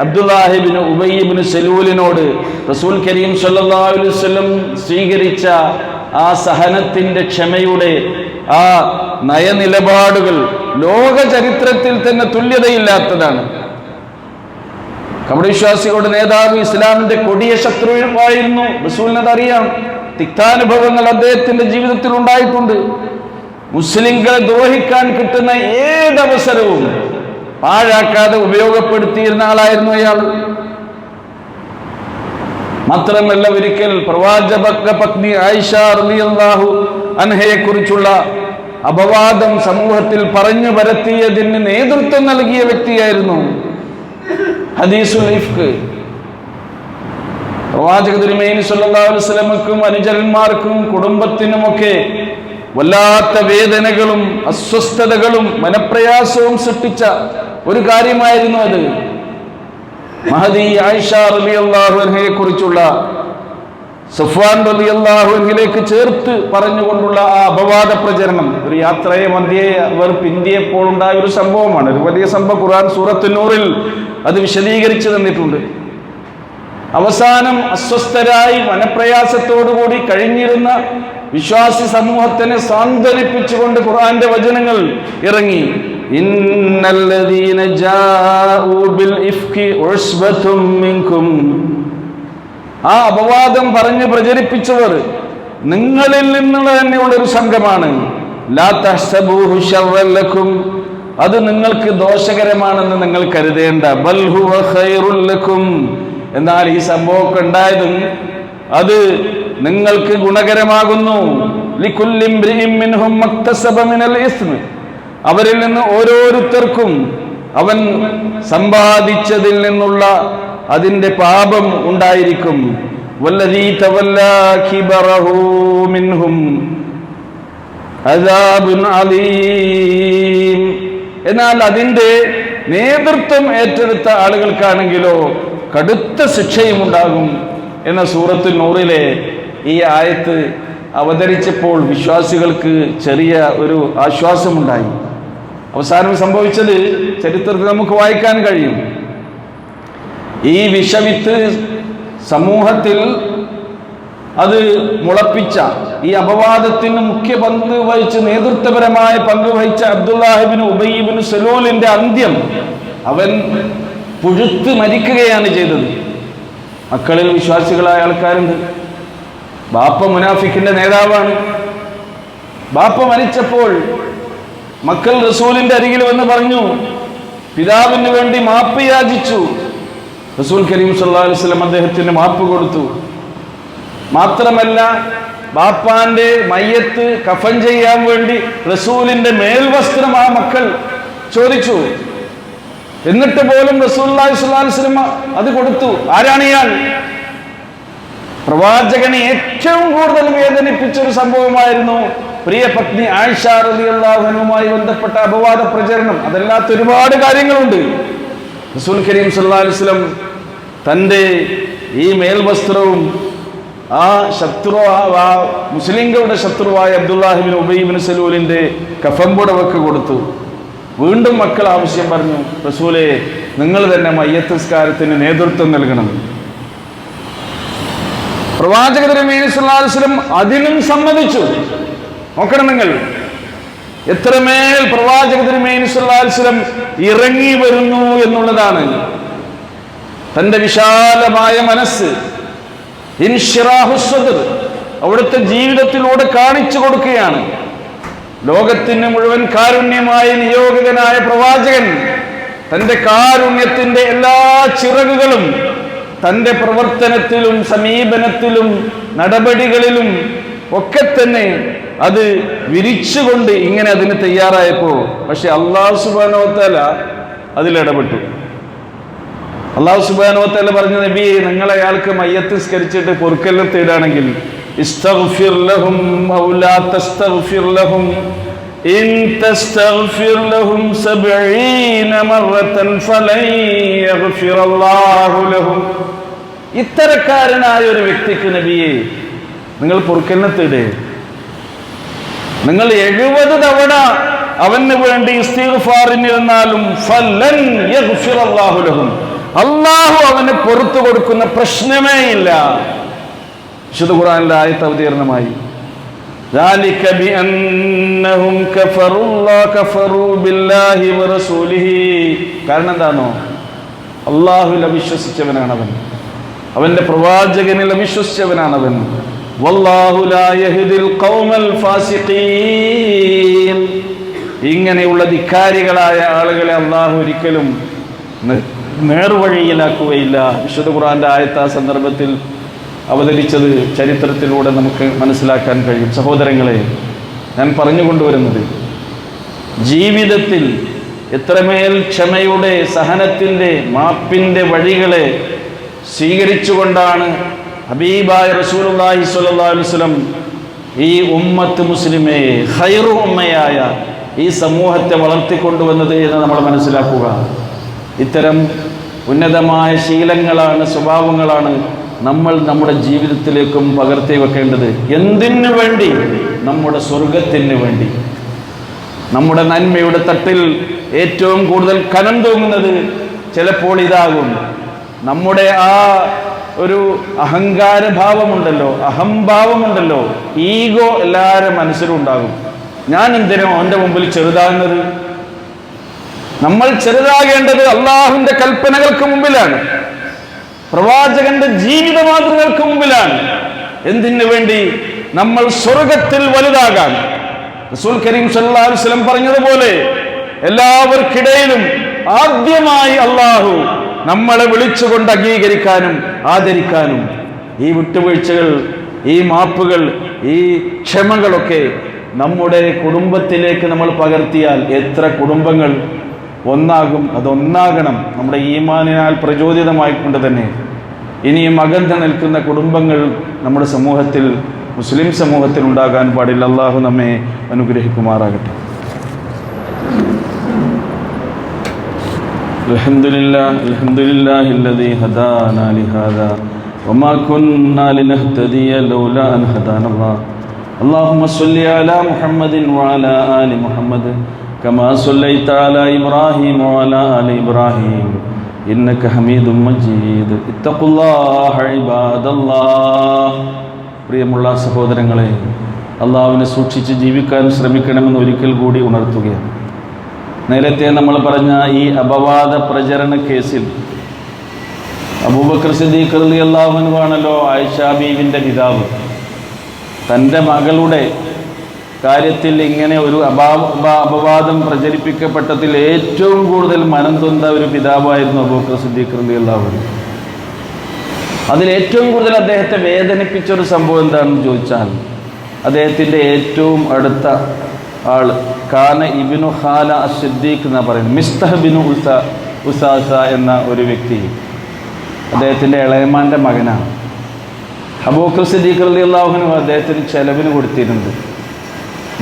അബ്ദുല്ലാഹി ഇബ്നു ഉബയ്യ് ഇബ്നു സലൂലിനോട് റസൂൽ കരീം സ്വല്ലല്ലാഹു അലൈഹി വസല്ലം സ്വീകരിച്ച ആ സഹനത്തിന്റെ, ക്ഷമയുടെ ആ നയനിലപാടുകൾ ലോക ചരിത്രത്തിൽ തന്നെ തുല്യതയില്ലാത്തതാണ്. കപടവിശ്വാസികളുടെ നേതാവ് ഇസ്ലാമിന്റെ കൊടിയ ശത്രുവായിരുന്നു. റസൂലിനതറിയാം. തിക്താനുഭവങ്ങൾ അദ്ദേഹത്തിന്റെ ജീവിതത്തിൽ ഉണ്ടായിട്ടുണ്ട്. മുസ്ലിങ്ങളെ ദ്രോഹിക്കാൻ കിട്ടുന്ന ഏതവസരവും പാഴാക്കാതെ ഉപയോഗപ്പെടുത്തിയിരുന്ന ആളായിരുന്നു അയാൾ. മാത്രമല്ല, ഒരിക്കൽ പ്രവാചക പത്നി ആയിഷ റളിയല്ലാഹു അൻഹയെ കുറിച്ചുള്ള അപവാദം സമൂഹത്തിൽ പറഞ്ഞു പരത്തിയതിന് നേതൃത്വം നൽകിയ വ്യക്തിയായിരുന്നു. ഹദീസുൽ ഇഫ്ക്, പ്രവാചക തിരുമേനി സ്വല്ലല്ലാഹു അലൈഹി വസല്ലമക്കും അനുചരന്മാർക്കും കുടുംബത്തിനുമൊക്കെ വല്ലാത്ത വേദനകളും അസ്വസ്ഥതകളും മനപ്രയാസവും സൃഷ്ടിച്ച ഒരു കാര്യമായിരുന്നു അത്. മഹദി ആയിഷ റളിയല്ലാഹു അൻഹയെ കുറിച്ചുള്ള സഫ്വാൻ റളിയല്ലാഹു അൻഹയിലേക്ക് ചേർത്ത് പറഞ്ഞുകൊണ്ടുള്ള ആ അപവാദ പ്രചരണം ഒരു യാത്രയെ മധ്യേ അവർ പിന്തിയപ്പോൾ ഉണ്ടായ ഒരു സംഭവമാണ്. ഒരു വലിയ സംഭവം. ഖുർആൻ സൂറത്തുൻ നൂറിൽ അത് വിശദീകരിച്ചു തന്നിട്ടുണ്ട്. അവസാനം അസ്വസ്ഥരായി മനപ്രയാസത്തോടുകൂടി കഴിഞ്ഞിരുന്ന വിശ്വാസി സമൂഹത്തിനെ സാന്ത്വനിപ്പിച്ചുകൊണ്ട് ഖുർആന്റെ വചനങ്ങൾ ഇറങ്ങി. ഇന്നല്ലദീന ജാഊ ബിൽ ഇഫ്കി ഉസ്ബതും മിൻകും, ആ അപവാദം പറഞ്ഞ് പ്രചരിപ്പിച്ചവർ നിങ്ങളിൽ നിന്നുള്ള തന്നെയുള്ള ഒരു സംഘമാണ്. ലാ തഹ്സബൂഹു ശർറൻ ലക്കും, അത് നിങ്ങൾക്ക് ദോഷകരമാണെന്ന് നിങ്ങൾ കരുതേണ്ട. ബൽ ഹുവ ഖൈറുൽ ലക്കും, എന്നാൽ ഈ സംഭവമൊക്കെ ഉണ്ടായതും അത് നിങ്ങൾക്ക് ഗുണകരമാകുന്നു. ലികുല്ലി ഇംറിഇൻ മിൻഹും മക്തസബ മിനൽ ഇസ്മ, അവരിൽ നിന്ന് ഓരോരുത്തർക്കും അവൻ സമ്പാദിച്ചതിൽ നിന്നുള്ള അതിന്റെ പാപം ഉണ്ടായിരിക്കും. വല്ലദീ തവല്ലാ കിബറഹു മിൻഹും അദാബുൻ അലീം, എന്നാൽ അതിന്റെ നേതൃത്വം ഏറ്റെടുത്ത ആളുകൾക്കാണെങ്കിലോ കടുത്ത ശിക്ഷയും ഉണ്ടാകും എന്ന സൂറത്തുൽ നൂറിലെ ഈ ആയത്ത് അവതരിച്ചപ്പോൾ വിശ്വാസികൾക്ക് ചെറിയ ഒരു ആശ്വാസമുണ്ടായി. അവസാനം സംഭവിച്ചത് ചരിത്രത്തിൽ നമുക്ക് വായിക്കാൻ കഴിയും. ഈ വിഷവിത്ത് സമൂഹത്തിൽ അത് മുളപ്പിച്ച, ഈ അപവാദത്തിന് മുഖ്യ പങ്ക് വഹിച്ച് നേതൃത്വപരമായ പങ്ക് വഹിച്ച അബ്ദുല്ലാഹി ഇബ്നു ഉബയ്യ് ഇബ്നു സലൂലിന്റെ അന്ത്യം, അവൻ പുഴുത്ത് മരിക്കുകയാണ് ചെയ്തത്. മക്കളിൽ വിശ്വാസികളായ ആൾക്കാരുണ്ട്. ബാപ്പ മുനാഫിക്കിന്റെ നേതാവാണ്. ബാപ്പ മരിച്ചപ്പോൾ മക്കൾ റസൂലിന്റെ അരികിൽ വന്ന് പറഞ്ഞു, പിതാവിന് വേണ്ടി മാപ്പ് യാചിച്ചു. റസൂൽ കരീം സല്ലല്ലാഹു അലൈഹി വസല്ലം അദ്ദേഹത്തിന് മാപ്പ് കൊടുത്തു. മാത്രമല്ല, ബാപ്പാന്റെ മയ്യത്ത് കഫൻ ചെയ്യാൻ വേണ്ടി റസൂലിന്റെ മേൽവസ്ത്രം ആ മക്കൾ ചോദിച്ചു. എന്നിട്ട് പോലും റസൂലുള്ളാഹി സ്വല്ലല്ലാഹു അലൈഹി വസല്ലം അത് കൊടുത്തു. ആരാണ് ഇയാൾ? പ്രവാചകനെ ഏറ്റവും കൂടുതൽ വേദനിപ്പിച്ച ഒരു സംഭവമായിരുന്നു പ്രിയ പത്നി ആയിഷ റളിയല്ലാഹു അൻഹയുമായി ബന്ധപ്പെട്ട അപവാദ പ്രചരണം. അതല്ലാത്ത ഒരുപാട് കാര്യങ്ങളുണ്ട്. റസൂൽ കരീം സല്ലല്ലാഹു അലൈഹി വസല്ലം തൻ്റെ ഈ മേൽവസ്ത്രവും ആ മുസ്ലിങ്ങളുടെ ശത്രുവായ അബ്ദുല്ലാഹി ഇബ്നു ഉബൈ ഇബ്നു സലൂലിൻ്റെ കഫൻ പുടവക്ക് കൊടുത്തു. വീണ്ടും മക്കൾ ആവശ്യം പറഞ്ഞു, റസൂലേ, നിങ്ങൾ തന്നെ മയ്യത്ത് നിസ്കാരത്തിന് നേതൃത്വം നൽകണം. പ്രവാചക തിരുമേനി സല്ലല്ലാഹു അലൈഹി വസല്ലം അതിനും സമ്മതിച്ചു. നോക്കണം നിങ്ങൾ, എത്രമേൽ പ്രവാചക തിരുമേനി സല്ലല്ലാഹു അലൈഹി വസല്ലം ഇറങ്ങി വരുന്നു എന്നുള്ളതാണ്. തൻ്റെ വിശാലമായ മനസ്സ്, ഇൻഷിറാഹു സദ്ർ, അവിടുത്തെ ജീവിതത്തിലൂടെ കാണിച്ചു കൊടുക്കുകയാണ്. ലോകത്തിന് മുഴുവൻ കാരുണ്യമായി നിയോഗിതനായ പ്രവാചകൻ തൻ്റെ കാരുണ്യത്തിൻ്റെ എല്ലാ ചിറകുകളും തൻ്റെ പ്രവർത്തനത്തിലും സമീപനത്തിലും നടപടികളിലും ഒക്കെ തന്നെ അത് വിരിച്ചുകൊണ്ട് ഇങ്ങനെ അതിന് തയ്യാറായപ്പോൾ പക്ഷെ അല്ലാഹു സുബ്ഹാനഹു വ തആല അതിലിടപെട്ടു. അല്ലാഹു സുബ്ഹാനഹു വ തആല പറഞ്ഞു, നബിയെ, നിങ്ങൾ അയാൾക്ക് മയ്യത്ത് നിസ്കരിച്ചിട്ട് പൊറുക്കലിനെ തേടുകയാണെങ്കിൽ ഇസ്തഗ്ഫിർ ലഹും ഔ ലാ തസ്തഗ്ഫിർ ലഹും ഇൻ തസ്തഗ്ഫിർ ലഹും 70 മറത്തൻ ഫലൻ യഗ്ഫിറല്ലാഹു ലഹും. ഇത്തരക്കാരനായ ഒരു വ്യക്തിക്ക് നബിയെ നിങ്ങൾ പൊറുക്കലിനെ തേടേ, നിങ്ങൾ 70 തവണ അവന് വേണ്ടി ഇസ്തിഗ്ഫാറിനിരുന്നാലും ഫലൻ യഗ്ഫിറല്ലാഹു ലഹും, അല്ലാഹു അവന് പുറത്തു കൊടുക്കുന്ന പ്രശ്നമേ ഇല്ല. വിശുദ്ധ ഖുർആനിലെ ആയത്ത് അവതീർണമായി. ذلك بأنهم كفروا بالله ورسوله. കാരണം എന്താണോ? അല്ലാഹുവിൽ അവിശ്വസിച്ചവനാണവൻ, അവന്റെ പ്രവാചകനിൽ അവിശ്വസിച്ചവനാണവൻ. വല്ലാഹു ലാ യഹ്ദിൽ ഖൗമൽ ഫാസിഖീൻ. ഇങ്ങനെയുള്ള ധിക്കാരികളായ ആളുകളെ അല്ലാഹു ഒരിക്കലും നേർവഴിയിലാക്കുകയില്ല. വിശുദ്ധ ഖുർആന്റെ ആയത്ത് ആ സന്ദർഭത്തിൽ അവതരിച്ചത് ചരിത്രത്തിലൂടെ നമുക്ക് മനസ്സിലാക്കാൻ കഴിയും. സഹോദരങ്ങളെ, ഞാൻ പറഞ്ഞുകൊണ്ടുവരുന്നത്, ജീവിതത്തിൽ എത്രമേൽ ക്ഷമയുടെ, സഹനത്തിൻ്റെ, മാപ്പിൻ്റെ വഴികളെ സ്വീകരിച്ചുകൊണ്ടാണ് ഹബീബായ റസൂലുള്ളാഹി സ്വല്ലല്ലാഹു അലൈഹി വസല്ലം ഈ ഉമ്മത്ത് മുസ്ലിമെ, ഖൈറു ഉമ്മയായ ഈ സമൂഹത്തെ വളർത്തിക്കൊണ്ടുവന്നത് എന്ന് നമ്മൾ മനസ്സിലാക്കുക. ഇത്തരം ഉന്നതമായ ശീലങ്ങളാണ്, സ്വഭാവങ്ങളാണ് നമ്മൾ നമ്മുടെ ജീവിതത്തിലേക്കും പകർത്തി വെക്കേണ്ടത്. എന്തിനു വേണ്ടി? നമ്മുടെ സ്വർഗത്തിന് വേണ്ടി. നമ്മുടെ നന്മയുടെ തട്ടിൽ ഏറ്റവും കൂടുതൽ കനം തൂങ്ങുന്നത് ചിലപ്പോൾ ഇതാകും. നമ്മുടെ ആ ഒരു അഹങ്കാരഭാവമുണ്ടല്ലോ, അഹംഭാവമുണ്ടല്ലോ, ഈഗോ എല്ലാവരുടെ മനസ്സിലും ഉണ്ടാകും. ഞാൻ എന്തിനോ അവൻ്റെ മുമ്പിൽ ചെറുതാകുന്നത്? നമ്മൾ ചെറുതാകേണ്ടത് അള്ളാഹുവിൻ്റെ കൽപ്പനകൾക്ക് മുമ്പിലാണ്, പ്രവാചകന്റെ ജീവിത മാതൃകൾക്ക് മുമ്പിലാണ്. എന്തിനു വേണ്ടി? നമ്മൾ സ്വർഗത്തിൽ വലുതാകാൻ. റസൂൽ കരീം സല്ലല്ലാഹു അലൈഹി വസല്ലം പറഞ്ഞതുപോലെ എല്ലാവർക്കിടയിലും ആദ്യമായി അള്ളാഹു നമ്മളെ വിളിച്ചുകൊണ്ട് അംഗീകരിക്കാനും ആദരിക്കാനും ഈ വിട്ടുവീഴ്ചകൾ, ഈ മാപ്പുകൾ, ഈ ക്ഷമകളൊക്കെ നമ്മുടെ കുടുംബത്തിലേക്ക് നമ്മൾ പകർത്തിയാൽ എത്ര കുടുംബങ്ങൾ ഒന്നാകും. അതൊന്നാകണം നമ്മുടെ ഈമാനിനാൽ പ്രചോദിതമായിക്കൊണ്ട് തന്നെ. ഇനിയും അകന്ന് നിൽക്കുന്ന കുടുംബങ്ങൾ നമ്മുടെ സമൂഹത്തിൽ, മുസ്ലിം സമൂഹത്തിൽ ഉണ്ടാകാൻ പാടില്ല. അള്ളാഹു നമ്മെ അനുഗ്രഹിക്കുമാറാകട്ടെ. അൽഹംദുലില്ലാഹില്ലദീ ഹദാനാ ലിഹാദാ വമാ കുന്നാ ലിനഹ്തദിയ ലൗലാ അൻ ഹദാനല്ലാഹ്. അല്ലാഹുമ്മ സ്വല്ലി അലാ മുഹമ്മദിൻ വഅലാ ആലി മുഹമ്മദ് കമാ സ്വല്ലൈത അലാ ഇബ്രാഹീം വഅലാ ആലി ഇബ്രാഹീം ഇന്നക ഹമീദും മജീദ്. ഇത്തഖുല്ലാഹ ഇബാദല്ലാഹ്. പ്രിയമുള്ള സഹോദരങ്ങളെ, അള്ളാഹുവിനെ സൂക്ഷിച്ച് ജീവിക്കാൻ ശ്രമിക്കണമെന്ന് ഒരിക്കൽ കൂടി ഉണർത്തുകയാണ്. നേരത്തെ നമ്മൾ പറഞ്ഞ ഈ അപവാദ പ്രചരണ കേസിൽ അബൂബക്കർ സിദ്ദീഖ് റളിയല്ലാഹു അൻഹു ആണല്ലോ ആയിഷ ബീവിൻ്റെ പിതാവ്. തൻ്റെ മകളുടെ കാര്യത്തിൽ ഇങ്ങനെ ഒരു അപവാദം പ്രചരിപ്പിക്കപ്പെട്ടതിൽ ഏറ്റവും കൂടുതൽ മനം തൊന്ന ഒരു പിതാവായിരുന്നു അബൂബക്കർ സിദ്ദീഖ് റളിയല്ലാഹു അൻഹു. അതിലേറ്റവും കൂടുതൽ അദ്ദേഹത്തെ വേദനിപ്പിച്ചൊരു സംഭവം എന്താണെന്ന് ചോദിച്ചാൽ, അദ്ദേഹത്തിൻ്റെ ഏറ്റവും അടുത്ത ആൾ കാന ഇബ്നു ഖാല അസ്-സിദ്ദീഖ് എന്നാണ് പറയുന്നത്. മിസ്തഹ് ബിനു ഉസാസ എന്ന ഒരു വ്യക്തി അദ്ദേഹത്തിൻ്റെ ഇളയമാൻ്റെ മകനാണ്. അബൂബക്കർ സിദ്ദീഖ് റളിയല്ലാഹു അൻഹു അദ്ദേഹത്തിന് ചെലവിന് കൊടുത്തിരുന്നത്.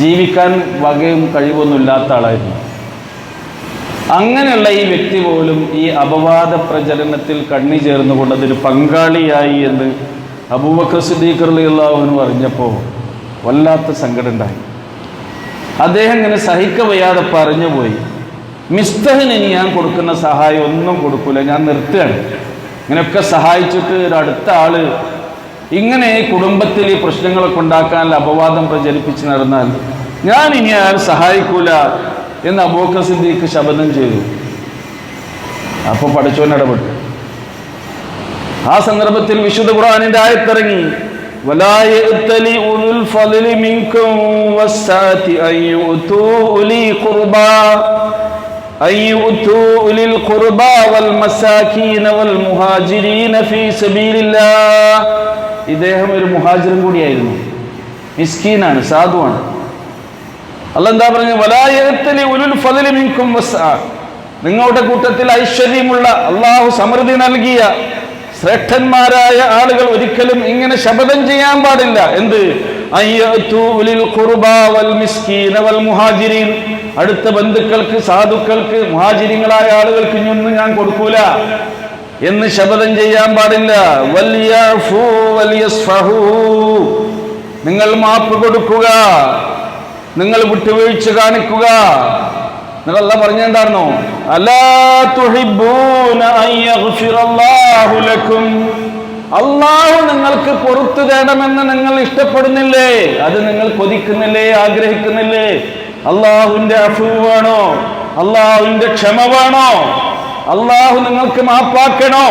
ജീവിക്കാൻ വകയും കഴിവൊന്നും ഇല്ലാത്ത ആളായിരുന്നു. അങ്ങനെയുള്ള ഈ വ്യക്തി പോലും ഈ അപവാദ പ്രചരണത്തിൽ കണ്ണി ചേർന്നുകൊണ്ട് അതിൽ പങ്കാളിയായി എന്ന് അബൂബക്കർ സിദ്ദീഖ് റളിയല്ലാഹു അൻഹു അറിഞ്ഞപ്പോൾ വല്ലാത്ത സങ്കടം ഉണ്ടായി. അദ്ദേഹം ഇങ്ങനെ സഹിക്കവയ്യാതെ പറഞ്ഞുപോയി, മിസ്തഹിന് ഇനി ഞാൻ കൊടുക്കുന്ന സഹായം ഒന്നും കൊടുക്കൂല, ഞാൻ നിർത്തുകയാണ്. ഇങ്ങനെയൊക്കെ സഹായിച്ചിട്ട് ഒരു അടുത്ത ആള് ഇങ്ങനെ കുടുംബത്തിൽ ഈ പ്രശ്നങ്ങളൊക്കെ ഉണ്ടാക്കാനുള്ള അപവാദം പ്രചരിപ്പിച്ച് നടന്നാൽ ഞാൻ ഇനി അയാൾ സഹായിക്കൂല എന്ന് അബൂബക്കർ സിദ്ദീഖ് ശപഥം ചെയ്തു. അപ്പോൾ പടച്ചോൻ ഇടപെട്ടു. ആ സന്ദർഭത്തിൽ വിശുദ്ധ ഖുർആനിന്റെ ആയത്തിറങ്ങി, വലാ യഅ്തലി ഉലുൽ ഫളി മിൻകും വസ്സഅതി അയ്യുതു ഉലി ഖുർബാ അയ്യുതു ഉലിൽ ഖുർബാ വൽ മസാകീന വൽ മുഹാജിരീന ഫീ സബീലില്ലാഹ്. ഇദ്ദേഹം ഒരു മുഹാജിറും കൂടിയായിരുന്നു, മിസ്കീനാണ്, സാധുവാണ്. അല്ലാഹ് എന്താ പറഞ്ഞു? വലാ യഅ്തലി ഉലുൽ ഫളി മിൻകും വസ്സഅ, നിങ്ങളുടെ കൂട്ടത്തിൽ ഐശ്വര്യമുള്ള അല്ലാഹു സമൃദ്ധി നൽകിയ ശ്രേഷ്ഠന്മാരായ ആളുകൾ ഒരിക്കലും ഇങ്ങനെ ശപഥം ചെയ്യാൻ പാടില്ല. എന്ത്? അയ്യതു ഉലിൽ ഖുർബാ വൽ മിസ്കീന വൽ മുഹാജിരീൻ, അടുത്ത ബന്ധുക്കൾക്ക്, സാധുക്കൾക്ക്, മുഹാജിരിങ്ങളായ ആളുകൾക്ക് ഇനിയൊന്നും ഞാൻ കൊടുക്കൂല എന്ന് ശപഥം ചെയ്യാൻ പാടില്ല. വൽയഫു വൽയസ്ഫഹു, നിങ്ങൾ മാപ്പ് കൊടുക്കുക, നിങ്ങൾ വിട്ടുവീഴ്ച കാണിക്കുക. അല്ലാഹ് പറഞ്ഞിട്ടുണ്ടായിരുന്നോ, അലാ തുഹിബ്ബൂന അൻ യഗ്ഫിറല്ലാഹു ലക്കും, അല്ലാഹു നിങ്ങൾക്ക് പുറത്തു തരണമെന്ന് നിങ്ങൾ ഇഷ്ടപ്പെടുന്നില്ലേ? അത് നിങ്ങൾ കൊതിക്കുന്നില്ലേ, ആഗ്രഹിക്കുന്നില്ലേ? അല്ലാഹുവിന്റെ അഫ്വ് വേണോ? അല്ലാഹുവിന്റെ ക്ഷമ വേണോ? അല്ലാഹു നിങ്ങൾക്ക് മാപ്പാക്കണോ?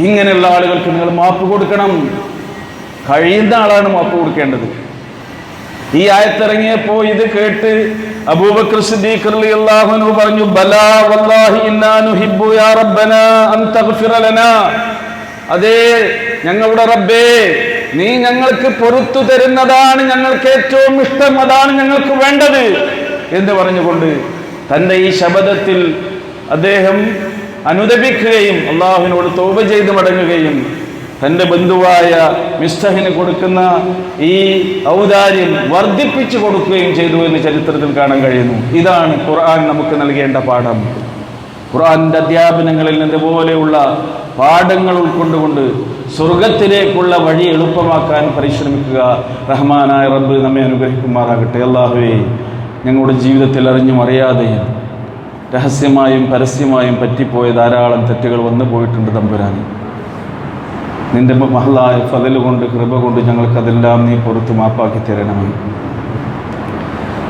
ഇങ്ങനെയുള്ള ആളുകൾക്ക് നിങ്ങൾ മാപ്പ് കൊടുക്കണം. കഴിയുന്ന ആളാണ് മാപ്പ് കൊടുക്കേണ്ടത്. ഈ ആയത്തിറങ്ങിയപ്പോൾ ഇത് കേട്ട് അബൂബക്കർ സിദ്ദീഖ് റളിയല്ലാഹു അൻഹു പറഞ്ഞു, ബലാ വല്ലാഹി ഇന്നാ നുഹിബ്ബു യാ റബ്ബനാ അൻ തഗ്ഫിറ ലനാ, അതേ ഞങ്ങളുടെ റബ്ബേ, നീ ഞങ്ങൾക്ക് പൊറുത്തു തരുന്നതാണ് ഞങ്ങൾക്ക് ഏറ്റവും ഇഷ്ടം, അതാണ് ഞങ്ങൾക്ക് വേണ്ടത് എന്ന് പറഞ്ഞുകൊണ്ട് തൻ്റെ ഈ ശബദത്തിൽ അദ്ദേഹം അനുദപിക്കുകയും അള്ളാഹുവിനോട് തൗബ ചെയ്ത് മടങ്ങുകയും തൻ്റെ ബന്ധുവായ മിസ്തഹിന് കൊടുക്കുന്ന ഈ ഔദാര്യം വർദ്ധിപ്പിച്ചു കൊടുക്കുകയും ചെയ്തു എന്ന് ചരിത്രത്തിൽ കാണാൻ കഴിയുന്നു. ഇതാണ് ഖുർആൻ നമുക്ക് നൽകേണ്ട പാഠം. ഖുർആന്റെ അധ്യാപനങ്ങളിൽ ഇതുപോലെയുള്ള പാഠങ്ങൾ ഉൾക്കൊണ്ടുകൊണ്ട് സ്വർഗത്തിലേക്കുള്ള വഴി എളുപ്പമാക്കാൻ പരിശ്രമിക്കുക. റഹ്മാനായ റബ്ബ് നമ്മെ അനുഗ്രഹിക്കുമാറാകട്ടെ. അല്ലാഹുവേ, ഞങ്ങളുടെ ജീവിതത്തിൽ അറിഞ്ഞും അറിയാതെയും രഹസ്യമായും പരസ്യമായും പറ്റിപ്പോയ ധാരാളം തെറ്റുകൾ വന്നു പോയിട്ടുണ്ട് തമ്പുരാൻ. നിന്റെ മഹലായ ഫദൽ കൊണ്ട്, കൃപ കൊണ്ട് ഞങ്ങൾക്കതെല്ലാം നീ പുറത്ത് മാപ്പാക്കി തരണമേ.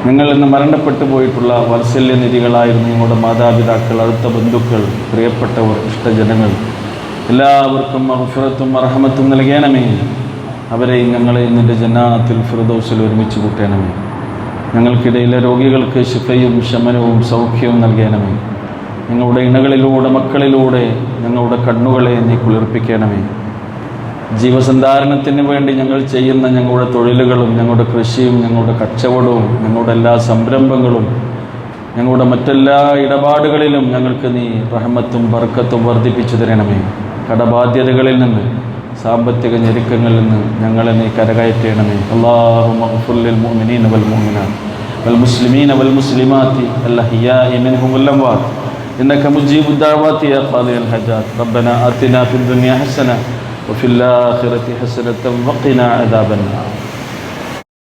നിങ്ങൾ ഇന്ന് മരണപ്പെട്ടു പോയിട്ടുള്ള വാത്സല്യനിധികളായിരുന്നു ഞങ്ങളുടെ മാതാപിതാക്കൾ, അടുത്ത ബന്ധുക്കൾ, പ്രിയപ്പെട്ടവർ, ഇഷ്ടജനങ്ങൾ, എല്ലാവർക്കും മഗ്ഫിറത്തും റഹ്മത്തും നൽകണമേ. അവരെയും ഞങ്ങളെയും നിന്റെ ജന്നാത്തുൽ ഫിർദൗസിൽ ഒരുമിച്ച് കൂട്ടണമേ. ഞങ്ങൾക്കിടയിലെ രോഗികൾക്ക് ശിഫയും ശമനവും സൗഖ്യവും നൽകണമേ. ഞങ്ങളുടെ ഇണകളിലൂടെ, മക്കളിലൂടെ ഞങ്ങളുടെ കണ്ണുകളെ നീ കുളിർപ്പിക്കണമേ. ജീവസന്ധാരണത്തിന് വേണ്ടി ഞങ്ങൾ ചെയ്യുന്ന ഞങ്ങളുടെ തൊഴിലുകളും, ഞങ്ങളുടെ കൃഷിയും, ഞങ്ങളുടെ കച്ചവടവും, ഞങ്ങളുടെ എല്ലാ സംരംഭങ്ങളും, ഞങ്ങളുടെ മറ്റെല്ലാ ഇടപാടുകളിലും ഞങ്ങൾക്ക് നീ റഹ്മത്തും ബർക്കത്തും വർദ്ധിപ്പിച്ചു തരണമേ. കടബാധ്യതകളിൽ നിന്ന്, സാമ്പത്തിക ഞെരുക്കങ്ങളിൽ നിന്ന് ഞങ്ങളെ നീ കരകയറ്റണമേ. അല്ലാഹുമ്മ ഗ്ഫിർ ലിൽ മുഅ്മിനീന വൽ മുഅ്മിനാത്ത് വൽ മുസ്ലിമീന വൽ മുസ്ലിമാത്തി അൽ അഹ്യാഇ മിൻഹും വൽ അംവാത്ത് ഇന്നക മുജീബുദ് ദഅവാതി യാ ഖാദിയൽ ഹജാത്ത്. റബ്ബനാ ആതിനാ ഫിദ് ദുനിയാ ഹസന വഫിൽ ആഖിറതി ഹസനതൻ വഖിനാ അദാബൻ നാർ.